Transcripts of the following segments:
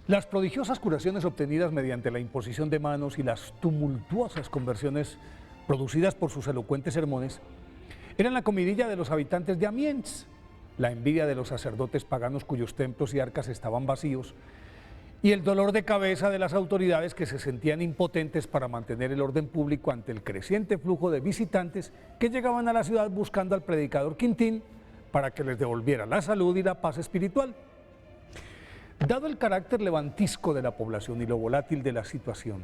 Las prodigiosas curaciones obtenidas mediante la imposición de manos y las tumultuosas conversiones producidas por sus elocuentes sermones eran la comidilla de los habitantes de Amiens, la envidia de los sacerdotes paganos cuyos templos y arcas estaban vacíos, y el dolor de cabeza de las autoridades que se sentían impotentes para mantener el orden público ante el creciente flujo de visitantes que llegaban a la ciudad buscando al predicador Quintín para que les devolviera la salud y la paz espiritual. Dado el carácter levantisco de la población y lo volátil de la situación,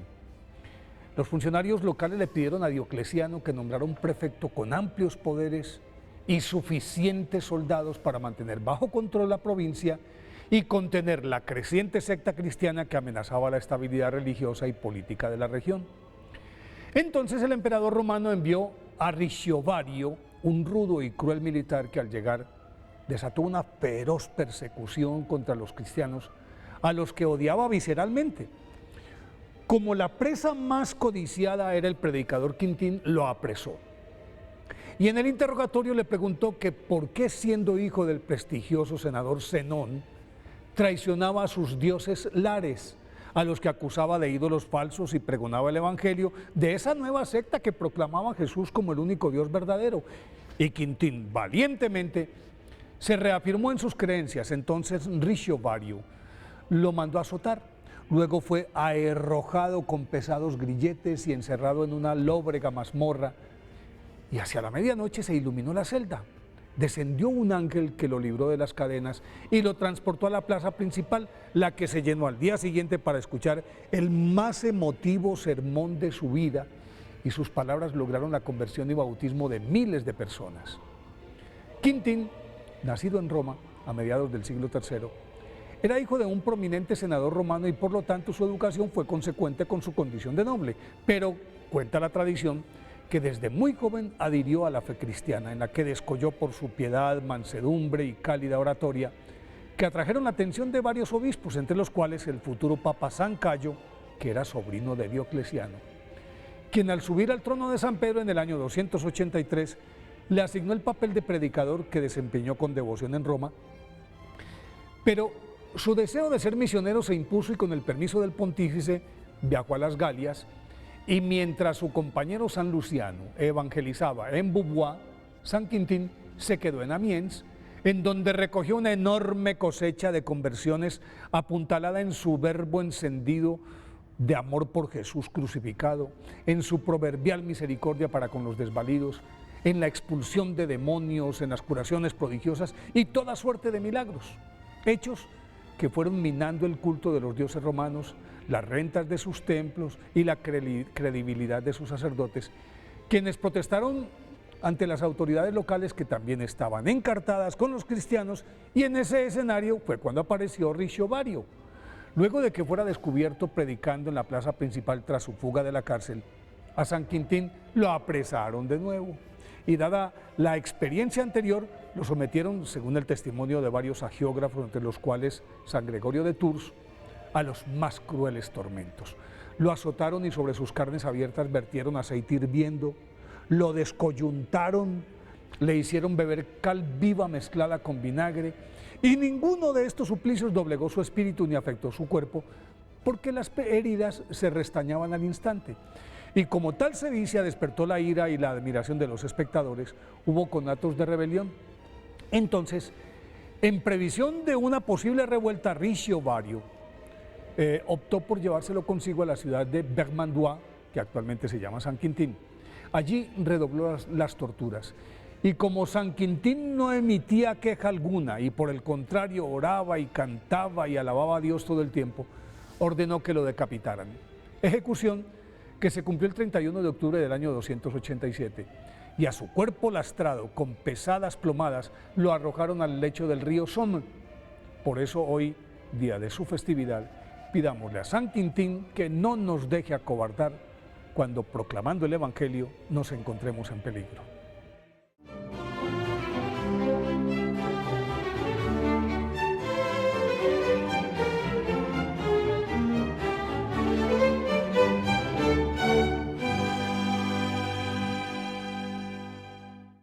los funcionarios locales le pidieron a Diocleciano que nombrara un prefecto con amplios poderes y suficientes soldados para mantener bajo control la provincia y contener la creciente secta cristiana que amenazaba la estabilidad religiosa y política de la región. Entonces el emperador romano envió a Riciovario, un rudo y cruel militar que al llegar desató una feroz persecución contra los cristianos, a los que odiaba visceralmente. Como la presa más codiciada era el predicador Quintín, lo apresó. Y en el interrogatorio le preguntó que por qué, siendo hijo del prestigioso senador Zenón, traicionaba a sus dioses lares, a los que acusaba de ídolos falsos y pregonaba el evangelio de esa nueva secta que proclamaba a Jesús como el único Dios verdadero. Y Quintín valientemente se reafirmó en sus creencias. Entonces Riciovario lo mandó a azotar. Luego fue aherrojado con pesados grilletes y encerrado en una lóbrega mazmorra. Y hacia la medianoche se iluminó la celda. Descendió un ángel que lo libró de las cadenas y lo transportó a la plaza principal, la que se llenó al día siguiente para escuchar el más emotivo sermón de su vida, y sus palabras lograron la conversión y bautismo de miles de personas. Quintín, nacido en Roma a mediados del siglo III, era hijo de un prominente senador romano y por lo tanto su educación fue consecuente con su condición de noble, pero cuenta la tradición que desde muy joven adhirió a la fe cristiana, en la que descolló por su piedad, mansedumbre y cálida oratoria, que atrajeron la atención de varios obispos, entre los cuales el futuro Papa San Cayo, que era sobrino de Diocleciano, quien al subir al trono de San Pedro en el año 283, le asignó el papel de predicador que desempeñó con devoción en Roma. Pero su deseo de ser misionero se impuso y con el permiso del pontífice viajó a las Galias, y mientras su compañero San Luciano evangelizaba en Beauvois, San Quintín se quedó en Amiens, en donde recogió una enorme cosecha de conversiones apuntalada en su verbo encendido de amor por Jesús crucificado, en su proverbial misericordia para con los desvalidos, en la expulsión de demonios, en las curaciones prodigiosas y toda suerte de milagros, hechos que fueron minando el culto de los dioses romanos, las rentas de sus templos y la credibilidad de sus sacerdotes, quienes protestaron ante las autoridades locales que también estaban encartadas con los cristianos, y en ese escenario fue cuando apareció Riciovario. Luego de que fuera descubierto predicando en la plaza principal tras su fuga de la cárcel, a San Quintín lo apresaron de nuevo y, dada la experiencia anterior, lo sometieron, según el testimonio de varios hagiógrafos, entre los cuales San Gregorio de Tours, a los más crueles tormentos. Lo azotaron y sobre sus carnes abiertas vertieron aceite hirviendo, lo descoyuntaron, le hicieron beber cal viva mezclada con vinagre, y ninguno de estos suplicios doblegó su espíritu ni afectó su cuerpo, porque las heridas se restañaban al instante. Y como tal sevicia despertó la ira y la admiración de los espectadores, hubo conatos de rebelión. Entonces, en previsión de una posible revuelta, Riciovario optó por llevárselo consigo a la ciudad de Vermandois, que actualmente se llama San Quintín. Allí redobló las torturas, y como San Quintín no emitía queja alguna y por el contrario oraba y cantaba y alababa a Dios todo el tiempo, ordenó que lo decapitaran. Ejecución que se cumplió el 31 de octubre del año 287, y a su cuerpo lastrado con pesadas plomadas lo arrojaron al lecho del río Somme. Por eso hoy, día de su festividad, pidámosle a San Quintín que no nos deje acobardar cuando, proclamando el Evangelio, nos encontremos en peligro.